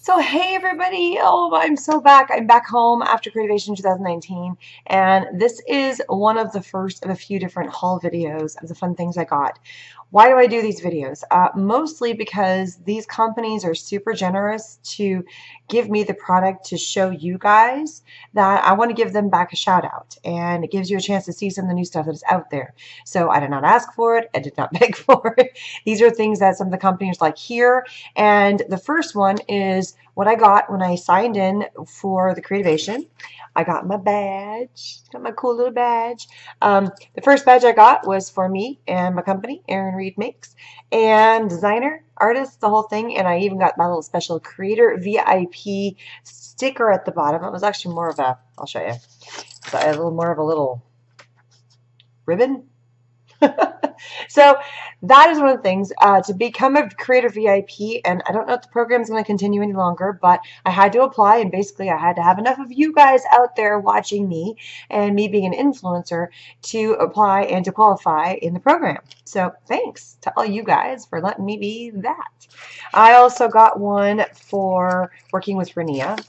So hey everybody, oh I'm so back. I'm back home after Creativation 2019 and this is one of the first of a few different haul videos of the fun things I got. Why do I do these videos? Mostly because these companies are super generous to give me the product to show you guys that I want to give them back a shout out, and it gives you a chance to see some of the new stuff that is out there. So I did not ask for it, I did not beg for it. These are things that some of the companies like here, and the first one is what I got when I signed in for the Creativation. I got my badge, got my cool little badge. The first badge I got was for me and my company, Erin Reed Makes, and designer, artist, the whole thing. And I even got my little special creator VIP sticker at the bottom. It was actually more of a, I'll show you, so a little more of a little ribbon. So that is one of the things to become a creator VIP, and I don't know if the program is going to continue any longer, but I had to apply, and basically I had to have enough of you guys out there watching me and me being an influencer to apply and to qualify in the program. So thanks to all you guys for letting me be that. I also got one for working with Renia.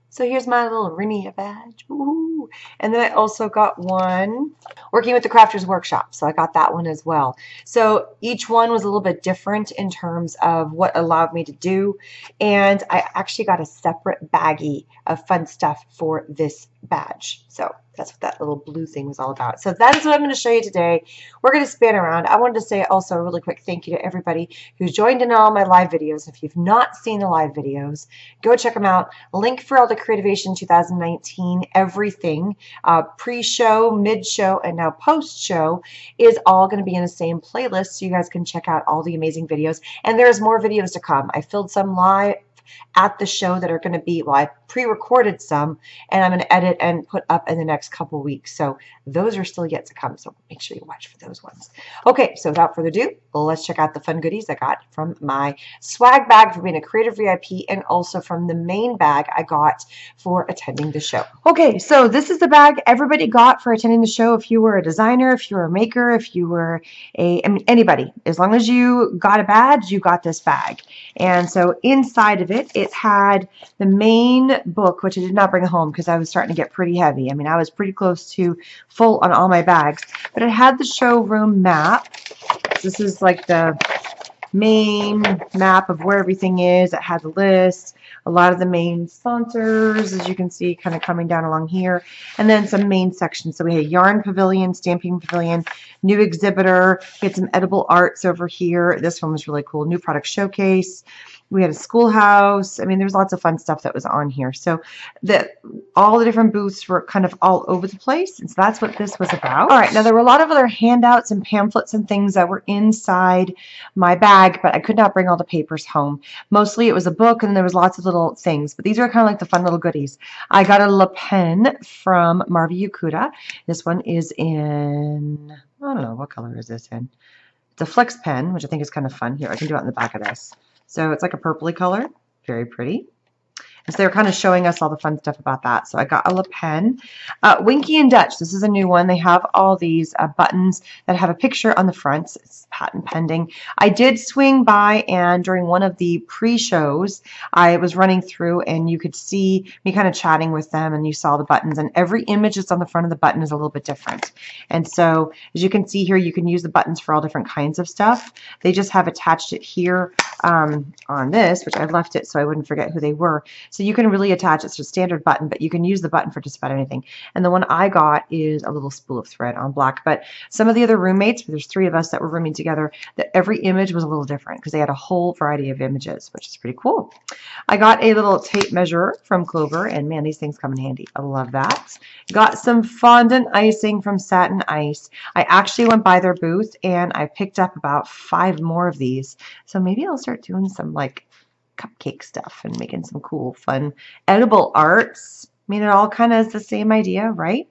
So here's my little Renia badge. Ooh. And then I also got one working with the Crafters Workshop. So I got that one as well. So each one was a little bit different in terms of what allowed me to do. And I actually got a separate baggie of fun stuff for this badge. So that's what that little blue thing was all about. So that is what I'm going to show you today. We're going to spin around. I wanted to say also a really quick thank you to everybody who's joined in on all my live videos. If you've not seen the live videos, go check them out. Link for all the Creativation 2019 everything, pre-show, mid-show, and now post-show is all going to be in the same playlist, so you guys can check out all the amazing videos. And there's more videos to come. I filmed some live at the show that are going to be, well, I pre-recorded some, and I'm going to edit and put up in the next couple weeks. So those are still yet to come, so make sure you watch for those ones. Okay, so without further ado, let's check out the fun goodies I got from my swag bag for being a creative VIP, and also from the main bag I got for attending the show. Okay, so this is the bag everybody got for attending the show. If you were a designer, if you were a maker, if you were anybody, as long as you got a badge, you got this bag. And so inside of it, it had the main book, which I did not bring home because I was starting to get pretty heavy. I mean, I was pretty close to full on all my bags, but it had the showroom map. This is like the main map of where everything is. It had the list, a lot of the main sponsors, as you can see, kind of coming down along here, and then some main sections. So we had yarn pavilion, stamping pavilion, new exhibitor. We had some edible arts over here. This one was really cool. New product showcase. We had a schoolhouse. I mean, there's lots of fun stuff that was on here. So all the different booths were kind of all over the place. And so that's what this was about. All right. Now, there were a lot of other handouts and pamphlets and things that were inside my bag, but I could not bring all the papers home. Mostly it was a book, and there was lots of little things. But these are kind of like the fun little goodies. I got a Le Pen from Marvi Yukuda. This one is in, I don't know, what color is this in? It's a flex pen, which I think is kind of fun. Here, I can do it on the back of this. So it's like a purpley color, very pretty. And so they were kind of showing us all the fun stuff about that. So I got a Le Pen. Winky and Dutch, this is a new one. They have all these buttons that have a picture on the front. It's patent pending. I did swing by, and during one of the pre-shows, I was running through, and you could see me kind of chatting with them, and you saw the buttons. And every image that's on the front of the button is a little bit different. And so as you can see here, you can use the buttons for all different kinds of stuff. They just have attached it here on this, which I left it so I wouldn't forget who they were. So you can really attach it to a standard button, but you can use the button for just about anything. And the one I got is a little spool of thread on black. But some of the other roommates, there's 3 of us that were rooming together, that every image was a little different because they had a whole variety of images, which is pretty cool. I got a little tape measure from Clover, and man, these things come in handy. I love that. Got some fondant icing from Satin Ice. I actually went by their booth, and I picked up about 5 more of these. So maybe I'll start doing some like cupcake stuff and making some cool, fun, edible arts. I mean, it all kind of is the same idea, right?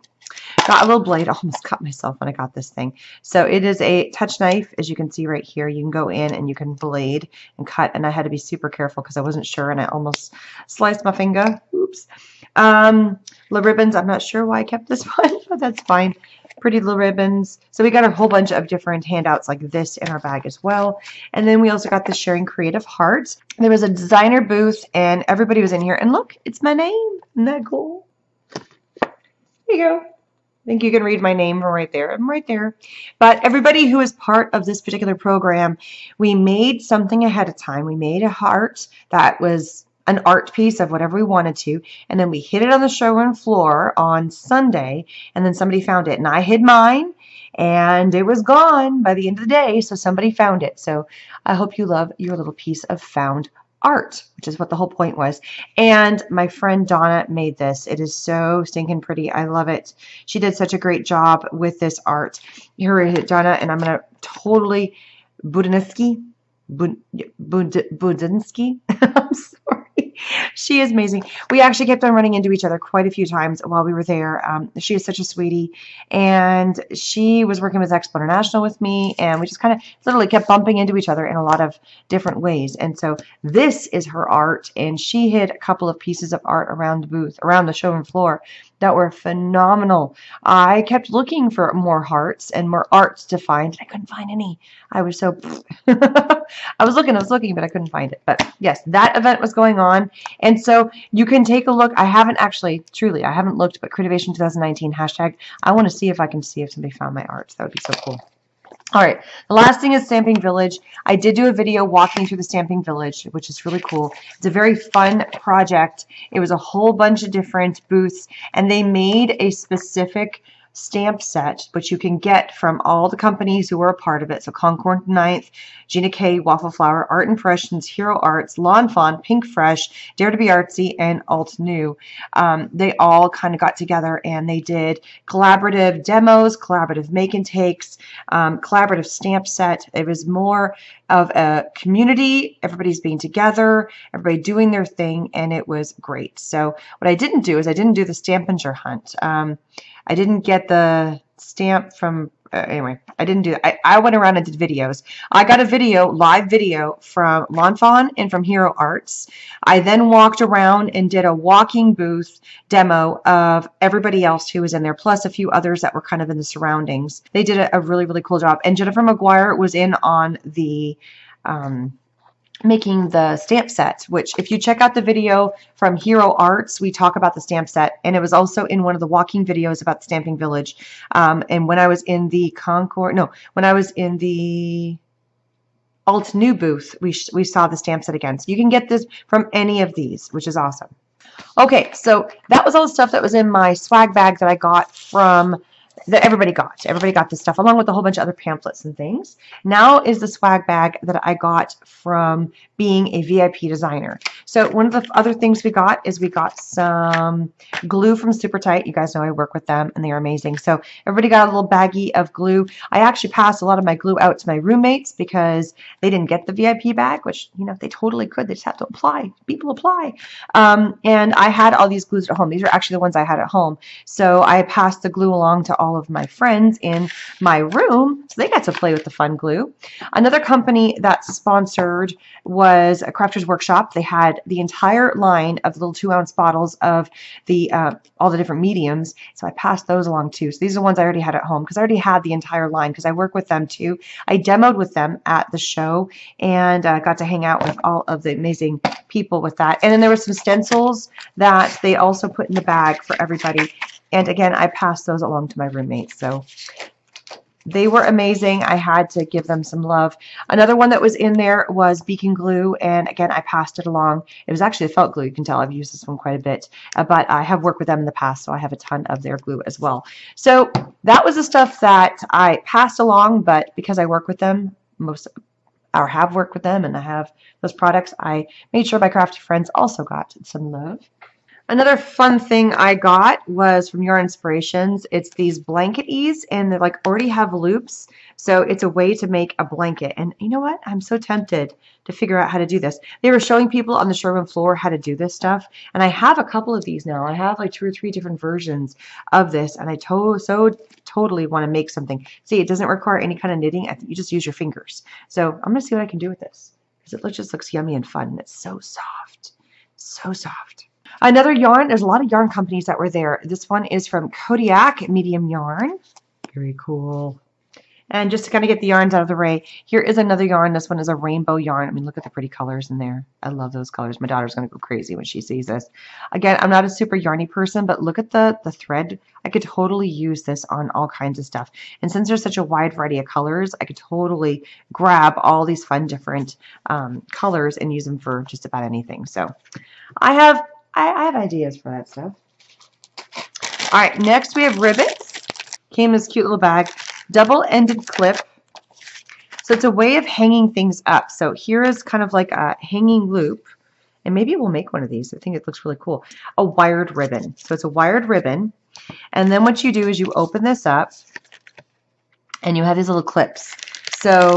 Got a little blade. I almost cut myself when I got this thing. So it is a touch knife, as you can see right here. You can go in and you can blade and cut, and I had to be super careful because I wasn't sure, and I almost sliced my finger. Oops. Little ribbons. I'm not sure why I kept this one, but that's fine. Pretty little ribbons. So we got a whole bunch of different handouts like this in our bag as well. And then we also got the Sharing Creative Hearts. There was a designer booth and everybody was in here. And look, it's my name. Isn't that cool? There you go. I think you can read my name from right there. I'm right there. But everybody who is part of this particular program, we made something ahead of time. We made a heart that was an art piece of whatever we wanted to, and then we hid it on the showroom floor on Sunday, and then somebody found it, and I hid mine, and it was gone by the end of the day, so somebody found it. So I hope you love your little piece of found art, which is what the whole point was. And my friend Donna made this. It is so stinking pretty. I love it. She did such a great job with this art. Here is Donna, and I'm going to totally Budinsky. I'm sorry. She is amazing. We actually kept on running into each other quite a few times while we were there. She is such a sweetie, and she was working with Expo International with me, and we just kind of literally kept bumping into each other in a lot of different ways. And so this is her art, and she hid a couple of pieces of art around the booth, around the showroom floor, that were phenomenal. I kept looking for more hearts and more arts to find. I couldn't find any. I was so I was looking, but I couldn't find it. But yes, that event was going on. And so you can take a look. I haven't actually, truly, I haven't looked, but Creativation 2019 hashtag. I want to see if I can see if somebody found my art. That would be so cool. All right, the last thing is Stamping Village. I did do a video walking through the Stamping Village, which is really cool. It's a very fun project. It was a whole bunch of different booths, and they made a specific stamp set, which you can get from all the companies who were a part of it. So Concord 9th, Gina K, Waffle Flower, Art Impressions, Hero Arts, Lawn Fawn, Pink Fresh, Dare to be Artsy, and Alt New. They all kind of got together and they did collaborative demos, collaborative make and takes, collaborative stamp set. It was more of a community. Everybody's being together, everybody doing their thing, and it was great. So what I didn't do is I didn't do the Stampenger hunt. I didn't get the stamp from, anyway, I didn't do that. I went around and did videos. I got a video, live video from Lawn Fawn and from Hero Arts. I then walked around and did a walking booth demo of everybody else who was in there, plus a few others that were kind of in the surroundings. They did a really, really cool job. And Jennifer McGuire was in on the making the stamp set, which if you check out the video from Hero Arts, we talk about the stamp set, and it was also in one of the walking videos about the Stamping Village. And when I was in the when I was in the Alt New booth, we saw the stamp set again. So you can get this from any of these, which is awesome. Okay, so that was all the stuff that was in my swag bag that I got from that everybody got. Everybody got this stuff along with a whole bunch of other pamphlets and things. Now is the swag bag that I got from being a VIP designer. So one of the other things we got is we got some glue from Super Tight. You guys know I work with them and they are amazing. So everybody got a little baggie of glue. I actually passed a lot of my glue out to my roommates because they didn't get the VIP bag, which, you know, they totally could. They just have to apply. People apply. And I had all these glues at home. These are actually the ones I had at home. So I passed the glue along to all of my friends in my room, so they got to play with the fun glue. Another company that sponsored was a Crafter's Workshop. They had the entire line of little 2-ounce bottles of the all the different mediums, so I passed those along too. So these are the ones I already had at home because I already had the entire line because I work with them too. I demoed with them at the show and got to hang out with all of the amazing people with that. And then there were some stencils that they also put in the bag for everybody. And again, I passed those along to my roommates. So they were amazing. I had to give them some love. Another one that was in there was Beacon Glue. And again, I passed it along. It was actually a felt glue. You can tell I've used this one quite a bit. But I have worked with them in the past, so I have a ton of their glue as well. So that was the stuff that I passed along. But because I work with them, or have worked with them, and I have those products, I made sure my crafty friends also got some love. Another fun thing I got was from Your Inspirations. It's these blanket ease, and they like already have loops, so it's a way to make a blanket. And you know what? I'm so tempted to figure out how to do this. They were showing people on the showroom floor how to do this stuff, and I have a couple of these now. I have like 2 or 3 different versions of this, and I totally want to make something. See, it doesn't require any kind of knitting. I think you just use your fingers. So I'm going to see what I can do with this because it just looks yummy and fun, and it's so soft. So soft. Another yarn, there's a lot of yarn companies that were there. This one is from Kodiak Medium Yarn. Very cool. And just to kind of get the yarns out of the way, here is another yarn. This one is a rainbow yarn. I mean, look at the pretty colors in there. I love those colors. My daughter's going to go crazy when she sees this. Again, I'm not a super yarny person, but look at the thread. I could totally use this on all kinds of stuff. And since there's such a wide variety of colors, I could totally grab all these fun different colors and use them for just about anything. So I have ideas for that stuff. All right, next we have ribbons. Came in this cute little bag. Double-ended clip. So it's a way of hanging things up. So here is kind of like a hanging loop. And maybe we'll make one of these. I think it looks really cool. A wired ribbon. So it's a wired ribbon. And then what you do is you open this up and you have these little clips. So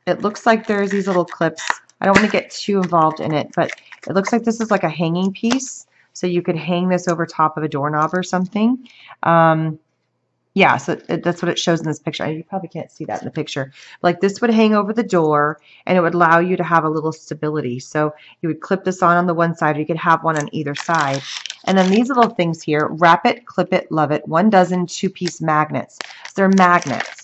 it looks like there's these little clips. I don't want to get too involved in it, but it looks like this is like a hanging piece. So you could hang this over top of a doorknob or something. Yeah, so that's what it shows in this picture. You probably can't see that in the picture. Like this would hang over the door, and it would allow you to have a little stability. So you would clip this on the one side, or you could have one on either side. And then these little things here, wrap it, clip it, love it. 1 dozen 2-piece magnets. So they're magnets.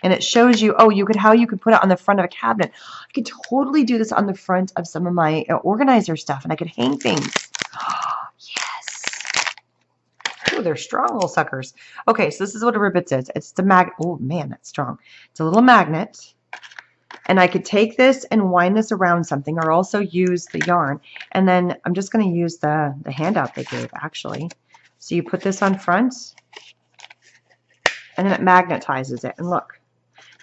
And it shows you, oh, how you could put it on the front of a cabinet. I could totally do this on the front of some of my organizer stuff, and I could hang things. Oh, they're strong little suckers. Okay, so this is what a ribbon is. It's the magnet. Oh man, that's strong. It's a little magnet. And I could take this and wind this around something, or also use the yarn. And then I'm just going to use the handout they gave, actually. So you put this on front, and then it magnetizes it. And look.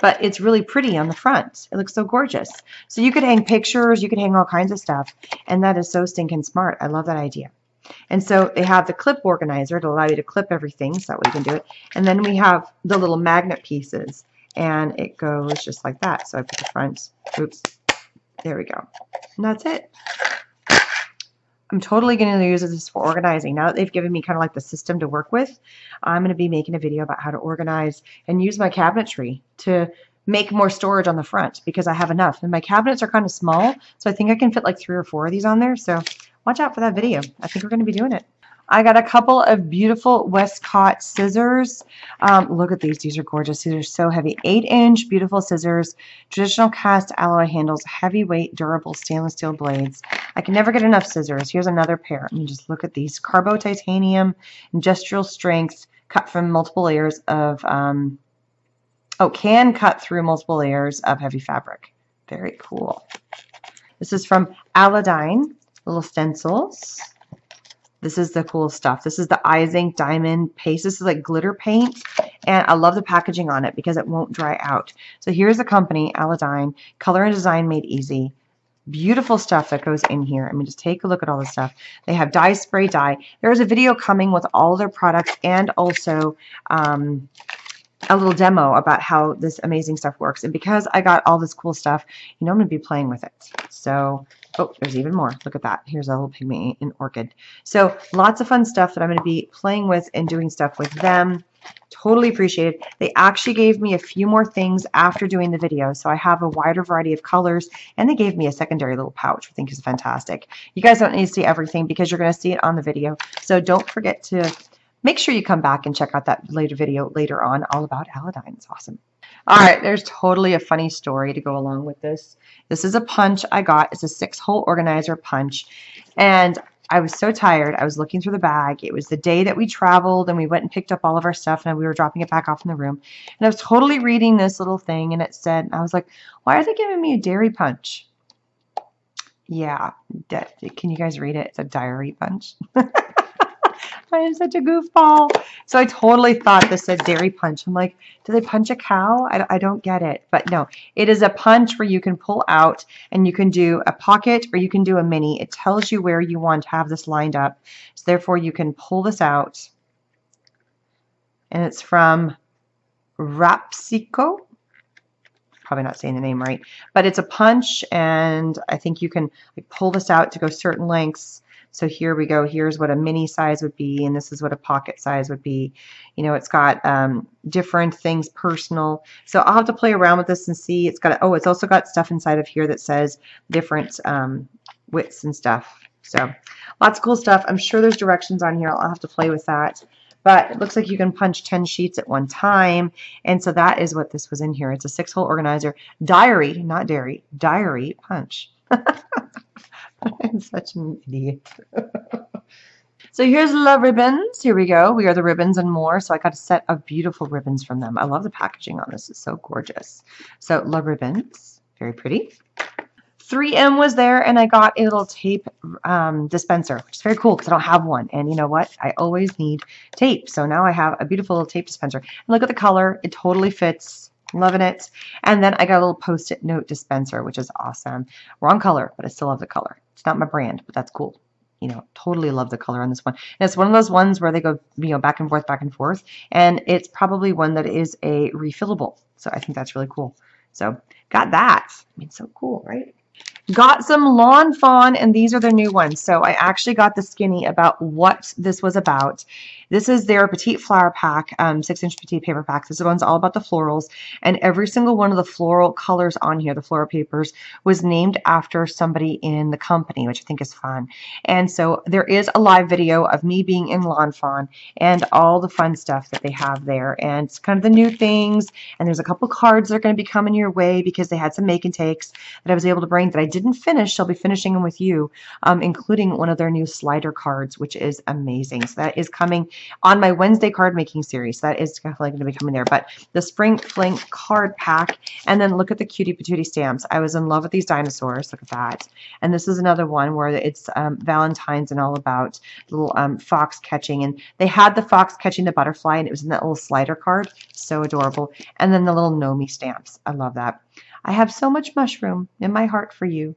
But it's really pretty on the front. It looks so gorgeous. So you could hang pictures. You could hang all kinds of stuff. And that is so stinking smart. I love that idea. And so they have the clip organizer to allow you to clip everything, so that way you can do it. And then we have the little magnet pieces, and it goes just like that. So I put the front, oops, there we go. And that's it. I'm totally going to use this for organizing. Now that they've given me kind of like the system to work with, I'm going to be making a video about how to organize and use my cabinetry to make more storage on the front, because I have enough. And my cabinets are kind of small, so I think I can fit like 3 or 4 of these on there. So watch out for that video. I think we're going to be doing it. I got a couple of beautiful Westcott scissors. Look at these. These are gorgeous. These are so heavy. 8-inch beautiful scissors, traditional cast alloy handles, heavyweight, durable stainless steel blades. I can never get enough scissors. Here's another pair. I mean, just look at these. Carbo titanium, industrial strength, cut from multiple layers of, can cut through multiple layers of heavy fabric. Very cool. This is from Aladdin. Little stencils. This is the cool stuff. This is the Eyes Ink Diamond Paste. This is like glitter paint, and I love the packaging on it because it won't dry out. So here's the company, Aladdin. Color and design made easy. Beautiful stuff that goes in here. I mean, just take a look at all this stuff. They have dye spray dye. There's a video coming with all their products, and also a little demo about how this amazing stuff works. And because I got all this cool stuff, I'm going to be playing with it. So, oh, there's even more. Look at that. Here's a little pygmy in orchid. So lots of fun stuff that I'm going to be playing with and doing stuff with them. Totally appreciate it. They actually gave me a few more things after doing the video. So I have a wider variety of colors, and they gave me a secondary little pouch, which I think is fantastic. You guys don't need to see everything because you're going to see it on the video. So don't forget to make sure you come back and check out that later video later on all about Aladdin. It's awesome. All right, there's totally a funny story to go along with this. This is a punch I got. It's a 6-hole organizer punch. And I was so tired. I was looking through the bag. It was the day that we traveled, and we went and picked up all of our stuff, and we were dropping it back off in the room. And I was totally reading this little thing, and it said, I was like, why are they giving me a dairy punch? Yeah, can you guys read it? It's a diary punch. I am such a goofball. So I totally thought this said dairy punch. I'm like, do they punch a cow? I don't get it. But no, it is a punch where you can pull out, and you can do a pocket or you can do a mini. It tells you where you want to have this lined up. So therefore you can pull this out. And it's from Rapsico. Probably not saying the name right. But it's a punch, and I think you can like pull this out to go certain lengths. So here we go. Here's what a mini size would be, and this is what a pocket size would be. It's got different things, personal. So I'll have to play around with this and see. It's also got stuff inside of here that says different widths and stuff. So lots of cool stuff. I'm sure there's directions on here. I'll have to play with that. But it looks like you can punch 10 sheets at one time. And so that is what this was in here. It's a 6-hole organizer. Diary, not dairy, diary punch. I'm such an idiot. So here's Love Ribbons. Here we go. We are the ribbons and more. So I got a set of beautiful ribbons from them. I love the packaging on this. It's so gorgeous. So Love Ribbons. Very pretty. 3M was there, and I got a little tape dispenser, which is very cool because I don't have one. And you know what? I always need tape. So now I have a beautiful little tape dispenser. And look at the color. It totally fits. Loving it. And then I got a little Post-it note dispenser, which is awesome. Wrong color, but I still love the color. It's not my brand, but that's cool. You know, totally love the color on this one. And it's one of those ones where they go, you know, back and forth, back and forth. And it's probably one that is a refillable. So I think that's really cool. So got that. I mean, so cool, right? Got some Lawn Fawn, and these are their new ones. So I actually got the skinny about what this was about. This is their petite flower pack, 6-inch petite paper pack. This one's all about the florals, and every single one of the floral colors on here, the floral papers, was named after somebody in the company, which I think is fun. And so there is a live video of me being in Lawn Fawn and all the fun stuff that they have there. And it's kind of the new things, and there's a couple cards that are going to be coming your way because they had some make and takes that I was able to bring that I didn't finish. I'll be finishing them with you, including one of their new slider cards, which is amazing. So that is coming on my Wednesday card making series. So that is definitely going to be coming there. But the Spring Fling card pack, and then look at the Cutie Patootie stamps. I was in love with these dinosaurs. Look at that. And this is another one where it's Valentine's and all about little fox catching. And they had the fox catching the butterfly, and it was in that little slider card. So adorable. And then the little Nomi stamps. I love that. I have so much mushroom in my heart for you.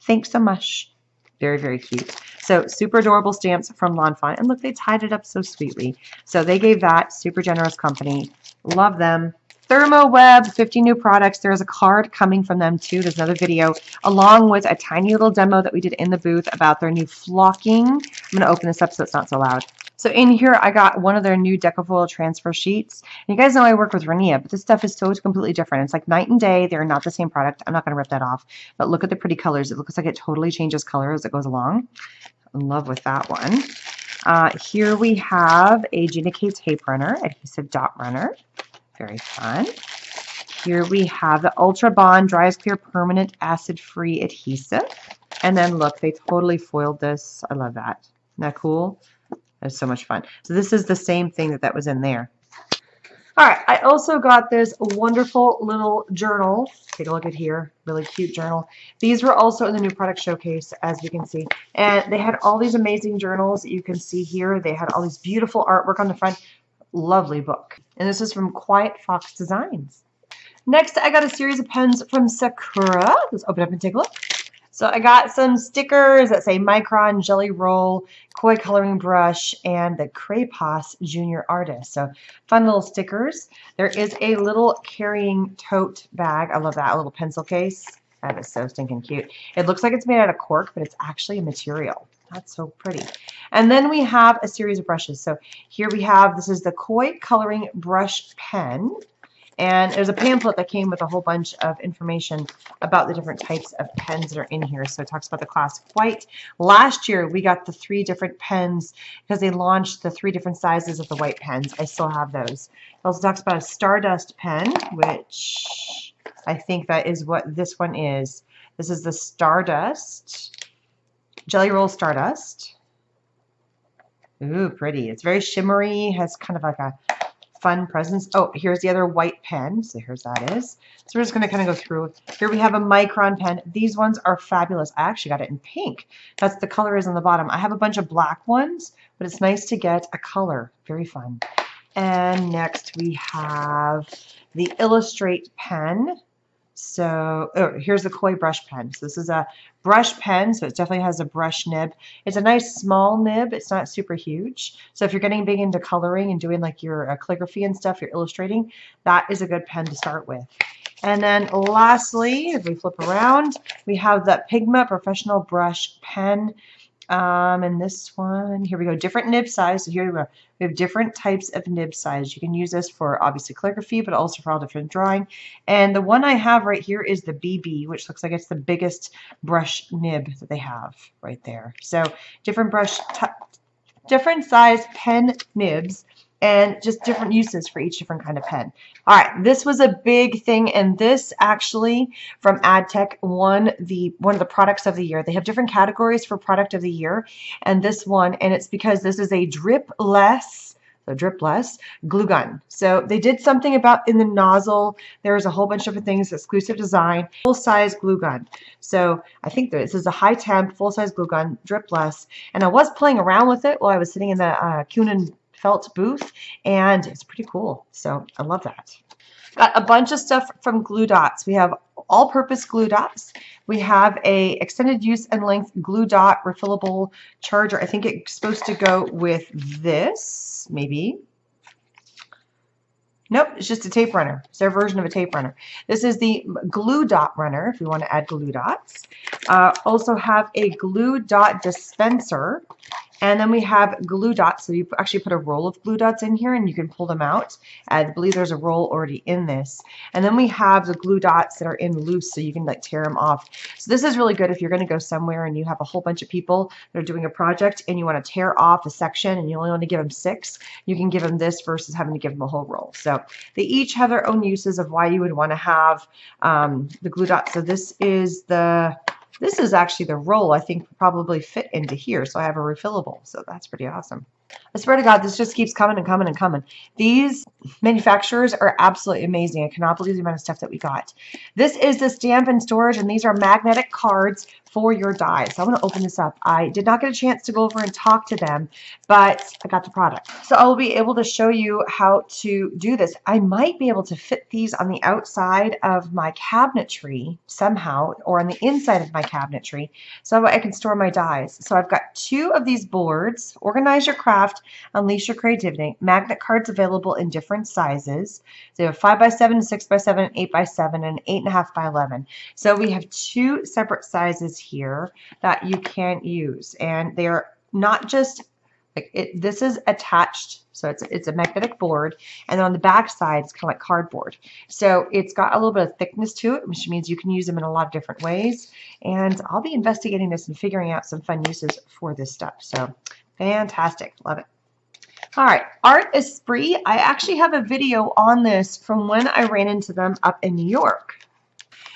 Thanks so much. Very, very cute. So super adorable stamps from Lawn Fawn. And look, they tied it up so sweetly. So they gave that. Super generous company. Love them. ThermoWeb, 50 new products. There's a card coming from them too. There's another video along with a tiny little demo that we did in the booth about their new flocking. I'm going to open this up so it's not so loud. So in here, I got one of their new Decofoil transfer sheets. And you guys know I work with Renia, but this stuff is so completely different. It's like night and day. They're not the same product. I'm not going to rip that off. But look at the pretty colors. It looks like it totally changes color as it goes along. I'm in love with that one. Here we have a Gina K tape runner, adhesive dot runner. Very fun. Here we have the Ultra Bond Dry as Clear Permanent Acid-Free Adhesive. And then look, they totally foiled this. I love that. Isn't that cool? That's so much fun. So this is the same thing that was in there. All right, I also got this wonderful little journal. Take a look at here. Really cute journal. These were also in the new product showcase, as you can see. And they had all these amazing journals that you can see here. They had all these beautiful artwork on the front. Lovely book. And this is from Quiet Fox Designs. Next, I got a series of pens from Sakura. Let's open up and take a look. So I got some stickers that say Micron, Jelly Roll, Koi Coloring Brush, and the Craypas Junior Artist. So fun little stickers. There is a little carrying tote bag. I love that. A little pencil case. That is so stinking cute. It looks like it's made out of cork, but it's actually a material. That's so pretty. And then we have a series of brushes. So here we have, this is the Koi Coloring Brush Pen. And there's a pamphlet that came with a whole bunch of information about the different types of pens that are in here. So it talks about the classic white. Last year, we got the 3 different pens because they launched the 3 different sizes of the white pens. I still have those. It also talks about a Stardust pen, which I think that is what this one is. This is the Stardust, Jelly Roll Stardust. Ooh, pretty. It's very shimmery, has kind of like a fun presence. Oh, here's the other white pen. So here's that is. So we're just going to kind of go through. Here we have a Micron pen. These ones are fabulous. I actually got it in pink. That's the color is on the bottom. I have a bunch of black ones, but it's nice to get a color. Very fun. And next we have the Illustrate pen. So here's the Koi brush pen. So this is a brush pen, so it definitely has a brush nib. It's a nice small nib. It's not super huge. So if you're getting big into coloring and doing like your calligraphy and stuff, you're illustrating, that is a good pen to start with. And then lastly, if we flip around, we have the Pigma Professional Brush Pen. And this one, here we go, different nib size. So here we go. We have different types of nib size. You can use this for obviously calligraphy, but also for all different drawing. And the one I have right here is the BB, which looks like it's the biggest brush nib that they have right there. So different different size pen nibs, and just different uses for each different kind of pen. All right, this was a big thing, and this actually from AdTech won one of the products of the year. They have different categories for product of the year, and this one, and it's because this is a dripless glue gun. So they did something about in the nozzle. There's a whole bunch of different things, exclusive design, full-size glue gun. So I think this is a high temp, full-size glue gun, dripless, and I was playing around with it while I was sitting in the Kuhn & Felt booth, and it's pretty cool. So I love that. Got a bunch of stuff from Glue Dots. We have all-purpose glue dots. We have a extended use and length glue dot refillable charger. I think it's supposed to go with this, maybe. Nope, it's just a tape runner. It's their version of a tape runner. This is the glue dot runner if we want to add glue dots. Also have a glue dot dispenser. And then we have glue dots. So you actually put a roll of glue dots in here and you can pull them out. I believe there's a roll already in this. And then we have the glue dots that are in loose so you can like tear them off. So this is really good if you're going to go somewhere and you have a whole bunch of people that are doing a project and you want to tear off a section and you only want to give them 6. You can give them this versus having to give them a whole roll. So they each have their own uses of why you would want to have the glue dots. So this is actually the roll I think probably fit into here. So I have a refillable. So that's pretty awesome. I swear to God, this just keeps coming and coming and coming. These manufacturers are absolutely amazing. I cannot believe the amount of stuff that we got. This is the stamp and storage, and these are magnetic cards for your dies. So I'm going to open this up. I did not get a chance to go over and talk to them, but I got the product. So I will be able to show you how to do this. I might be able to fit these on the outside of my cabinetry somehow, or on the inside of my cabinetry, so I can store my dies. So I've got 2 of these boards. Organize your craft, unleash your creativity. Magnet cards available in different sizes. So you have 5x7, 6x7, 8x7, and 8.5x11. So we have 2 separate sizes here that you can use, and they are not just like it. This is attached, so it's a magnetic board, and then on the back side it's kind of like cardboard. So it's got a little bit of thickness to it, which means you can use them in a lot of different ways. And I'll be investigating this and figuring out some fun uses for this stuff. So fantastic, love it. All right, Art Esprit. I actually have a video on this from when I ran into them up in New York.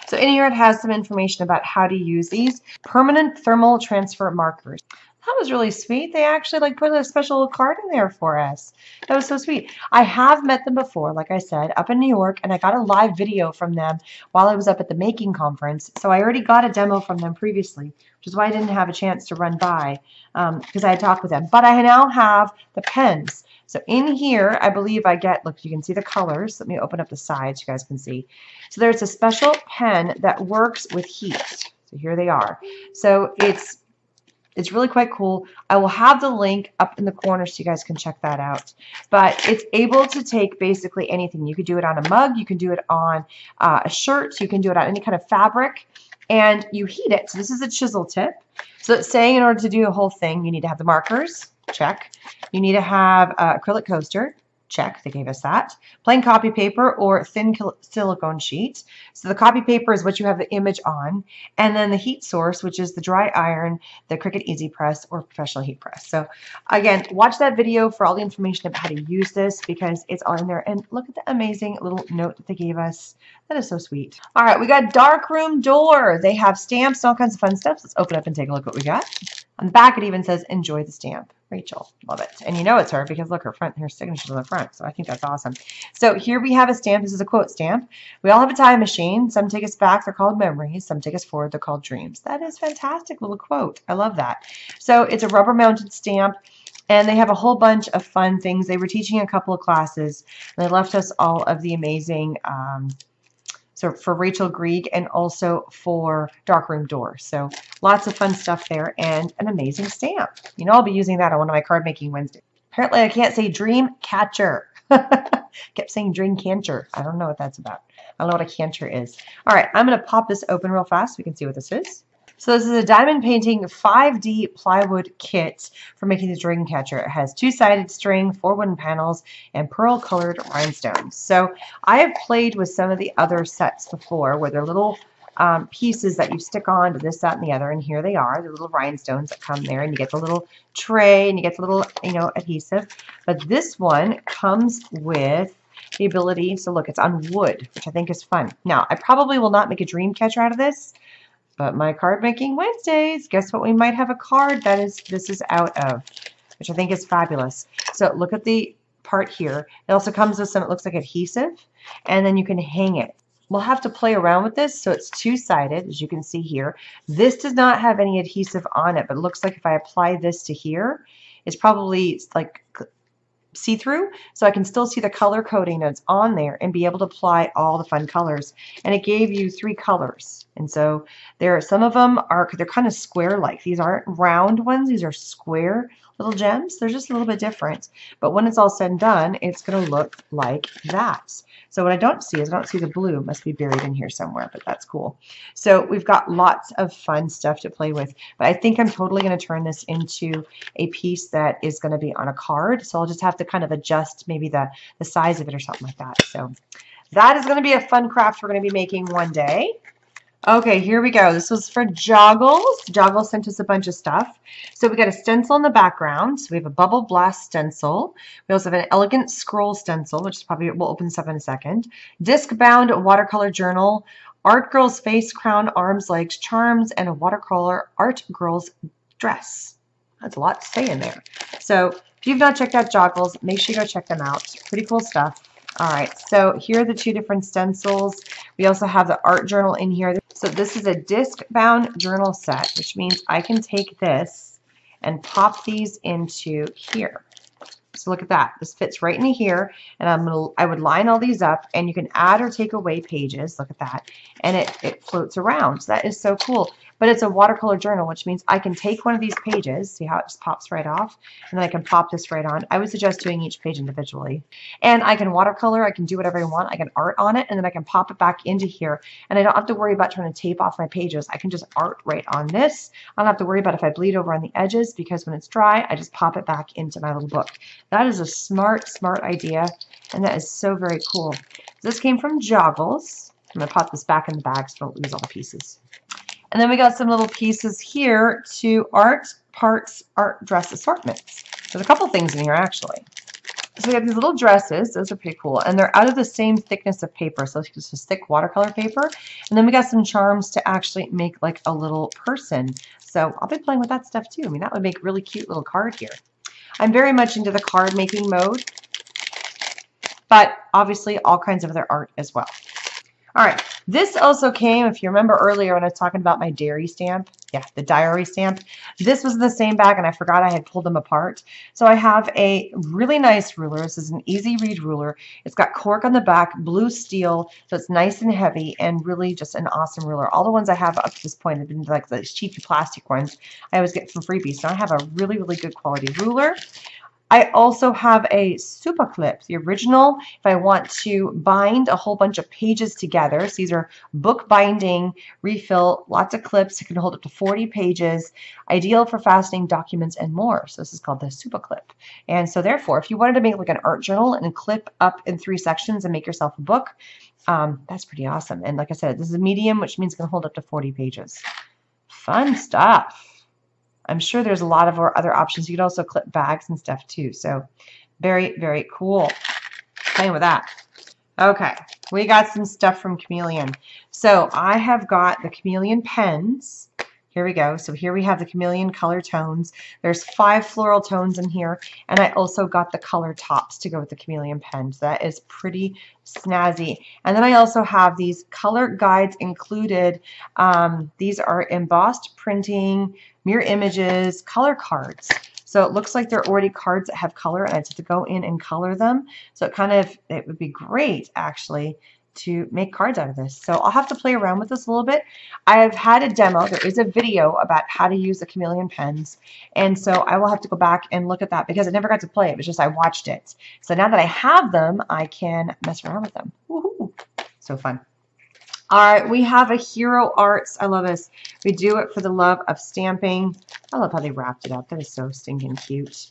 So in here it has some information about how to use these permanent thermal transfer markers. That was really sweet. They actually like put a special card in there for us. That was so sweet. I have met them before, like I said, up in New York, and I got a live video from them while I was up at the making conference. So I already got a demo from them previously, which is why I didn't have a chance to run by because I had talked with them. But I now have the pens. So in here, I believe I get, look, you can see the colors. Let me open up the sides, you guys can see. So there's a special pen that works with heat. So here they are. So it's really quite cool. I will have the link up in the corner so you guys can check that out. But it's able to take basically anything. You could do it on a mug. You can do it on a shirt. You can do it on any kind of fabric. And you heat it. So this is a chisel tip. So it's saying in order to do the whole thing, you need to have the markers. Check. You need to have acrylic coaster. Check, they gave us that. Plain copy paper or thin silicone sheet. So the copy paper is what you have the image on. And then the heat source, which is the dry iron, the Cricut Easy Press, or professional heat press. So again, watch that video for all the information about how to use this because it's all in there. And look at the amazing little note that they gave us. That is so sweet. All right, we got Darkroom Door. They have stamps and all kinds of fun stuff. Let's open up and take a look what we got. On the back, it even says, enjoy the stamp. Rachel, love it. And you know it's her because look, her signature's on the front. So I think that's awesome. So here we have a stamp. This is a quote stamp. We all have a time machine. Some take us back. They're called memories. Some take us forward. They're called dreams. That is fantastic little quote. I love that. So it's a rubber mounted stamp. And they have a whole bunch of fun things. They were teaching a couple of classes. And they left us all of the amazing so for Rachel Grieg and also for Darkroom Door. So lots of fun stuff there and an amazing stamp. You know, I'll be using that on one of my card making Wednesdays. Apparently I can't say dream catcher. Kept saying dream cancer. I don't know what that's about. I don't know what a cancer is. All right, I'm going to pop this open real fast so we can see what this is. So this is a diamond painting 5D plywood kit for making the dream catcher. It has two-sided string, 4 wooden panels, and pearl-colored rhinestones. So I have played with some of the other sets before where they're little pieces that you stick on to this, that, and the other, and here they are, the little rhinestones that come there, and you get the little tray, and you get the little, adhesive. But this one comes with the ability, so look, it's on wood, which I think is fun. Now, I probably will not make a dream catcher out of this, but my card making Wednesdays, guess what we might have a card that this is out of, which I think is fabulous. So look at the part here. It also comes with some, it looks like adhesive, and then you can hang it. We'll have to play around with this, so it's two-sided, as you can see here. This does not have any adhesive on it, but it looks like if I apply this to here, it's probably like see-through, so I can still see the color coding that's on there and be able to apply all the fun colors. And it gave you 3 colors, and so there are some of them they're kind of square-like. These aren't round ones; these are square little gems. They're just a little bit different, but when it's all said and done, it's going to look like that. So what I don't see is I don't see the blue. It must be buried in here somewhere, but that's cool. So we've got lots of fun stuff to play with, but I think I'm totally going to turn this into a piece that is going to be on a card. So I'll just have to kind of adjust maybe the size of it or something like that. So that is going to be a fun craft we're going to be making one day. Okay, here we go. This was for Juggles. Juggles sent us a bunch of stuff. So we got a stencil in the background. So we have a bubble blast stencil. We also have an elegant scroll stencil, which is probably, we'll open this up in a second. Disc bound watercolor journal, art girl's face, crown, arms, legs, charms, and a watercolor art girl's dress. That's a lot to say in there. So if you've not checked out Juggles, make sure you go check them out. Pretty cool stuff. All right, so here are the 2 different stencils. We also have the art journal in here. So this is a disc-bound journal set, which means I can take this and pop these into here. So look at that. This fits right into here, and I would line all these up, and you can add or take away pages. Look at that, and it floats around. So that is so cool. But it's a watercolor journal, which means I can take one of these pages, see how it just pops right off, and then I can pop this right on. I would suggest doing each page individually. And I can watercolor, I can do whatever I want, I can art on it, and then I can pop it back into here. And I don't have to worry about trying to tape off my pages. I can just art right on this. I don't have to worry about if I bleed over on the edges, because when it's dry, I just pop it back into my little book. That is a smart, smart idea, and that is so very cool. This came from Juggles. I'm going to pop this back in the bag so don't lose all the pieces. And then we got some little pieces here to art parts, art dress assortments. There's a couple things in here actually. So we have these little dresses. Those are pretty cool. And they're out of the same thickness of paper. So it's just a thick watercolor paper. And then we got some charms to actually make like a little person. So I'll be playing with that stuff too. I mean, that would make a really cute little card here. I'm very much into the card making mode, but obviously all kinds of other art as well. All right, this also came, if you remember earlier when I was talking about my dairy stamp, the diary stamp, this was in the same bag and I forgot I had pulled them apart. So I have a really nice ruler. This is an easy read ruler. It's got cork on the back, blue steel, so it's nice and heavy and really just an awesome ruler. All the ones I have up to this point have been like the cheapy plastic ones I always get from freebies. So I have a really, really good quality ruler. I also have a super clip, the original, if I want to bind a whole bunch of pages together. So these are book binding, refill, lots of clips. It can hold up to 40 pages, ideal for fastening documents and more. So this is called the super clip. And so therefore, if you wanted to make like an art journal and clip up in 3 sections and make yourself a book, that's pretty awesome. And like I said, this is a medium, which means it can hold up to 40 pages. Fun stuff. I'm sure there's a lot of other options. You could also clip bags and stuff too. So very, very cool. Playing with that. Okay, we got some stuff from Chameleon. So I have got the Chameleon pens. Here we go. So here we have the Chameleon color tones. There's 5 floral tones in here. And I also got the color tops to go with the Chameleon pens. That is pretty snazzy. And then I also have these color guides included. These are embossed printing, mirror images, color cards. So it looks like they're already cards that have color and I just have to go in and color them. So it would be great actually to make cards out of this. So I'll have to play around with this a little bit. I've had a demo. There is a video about how to use the Chameleon pens. And so I will have to go back and look at that because I never got to play it. It was just I watched it. So now that I have them, I can mess around with them. Woohoo! So fun. All right, we have a Hero Arts. I love this. We do it for the love of stamping. I love how they wrapped it up. That is so stinking cute.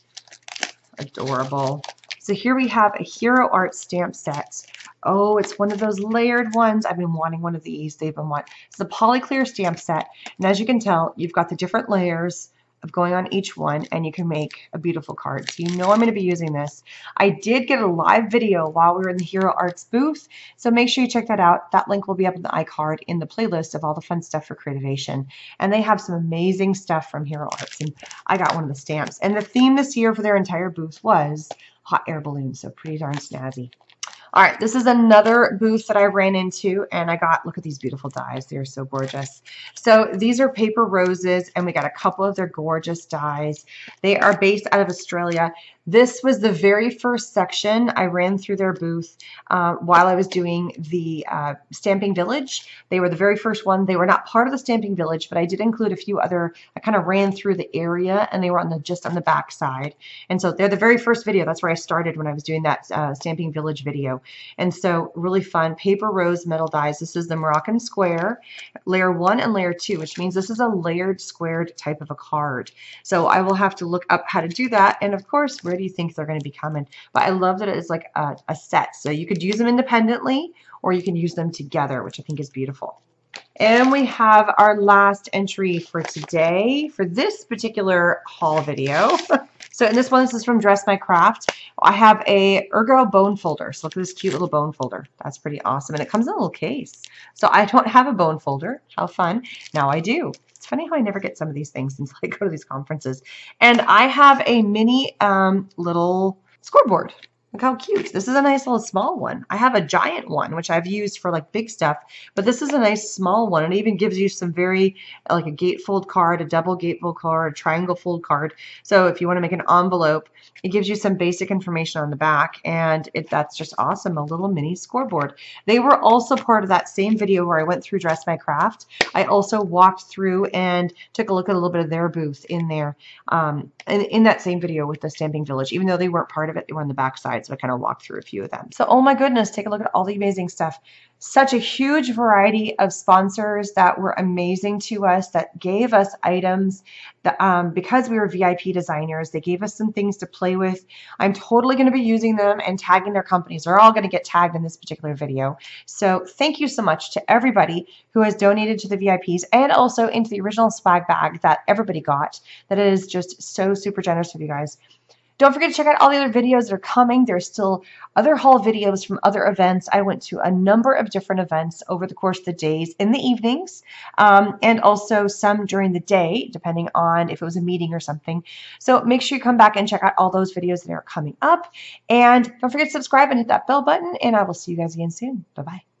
Adorable. So here we have a Hero Arts stamp set. Oh, it's one of those layered ones. I've been wanting one of these. They've been wanting. It's a polyclear stamp set. And as you can tell, you've got the different layers of going on each one, and you can make a beautiful card. So you know I'm going to be using this. I did get a live video while we were in the Hero Arts booth, so make sure you check that out. That link will be up in the iCard in the playlist of all the fun stuff for Creativation. And they have some amazing stuff from Hero Arts, and I got one of the stamps. And the theme this year for their entire booth was hot air balloons, so pretty darn snazzy. All right, this is another booth that I ran into, and I got, look at these beautiful dies. They're so gorgeous. So these are paper roses, and we got a couple of their gorgeous dies. They are based out of Australia. This was the very first section I ran through their booth while I was doing the Stamping Village. They were the very first one. They were not part of the Stamping Village, but I did include a few other, I kind of ran through the area, and they were on the just on the back side. And so they're the very first video. That's where I started when I was doing that Stamping Village video. And so really fun. Paper rose metal dies. This is the Moroccan square, layer 1 and layer 2, which means this is a layered squared type of a card. So I will have to look up how to do that. And of course, where do you think they're going to be coming? But I love that it is like a set. So you could use them independently or you can use them together, which I think is beautiful. And we have our last entry for today for this particular haul video. So in this one, this is from Dress My Craft. I have a Ergo bone folder. So look at this cute little bone folder. That's pretty awesome. And it comes in a little case. So I don't have a bone folder. How fun. Now I do. It's funny how I never get some of these things until I go to these conferences. And I have a mini little scoreboard. Look how cute. This is a nice little small one. I have a giant one, which I've used for like big stuff, but this is a nice small one. It even gives you some very, like a gatefold card, a double gatefold card, a triangle fold card. So if you want to make an envelope, it gives you some basic information on the back, and that's just awesome, a little mini scoreboard. They were also part of that same video where I went through Dress My Craft. I also walked through and took a look at a little bit of their booth in there, in that same video with the Stamping Village. Even though they weren't part of it, they were on the back side. So I kind of walked through a few of them. So, oh my goodness, take a look at all the amazing stuff. Such a huge variety of sponsors that were amazing to us, that gave us items that, because we were VIP designers, they gave us some things to play with. I'm totally going to be using them and tagging their companies. They're all going to get tagged in this particular video. So thank you so much to everybody who has donated to the VIPs and also into the original swag bag that everybody got. That is just so super generous of you guys. Don't forget to check out all the other videos that are coming. There's still other haul videos from other events. I went to a number of different events over the course of the days in the evenings, and also some during the day, depending on if it was a meeting or something. So make sure you come back and check out all those videos that are coming up. And don't forget to subscribe and hit that bell button, and I will see you guys again soon. Bye-bye.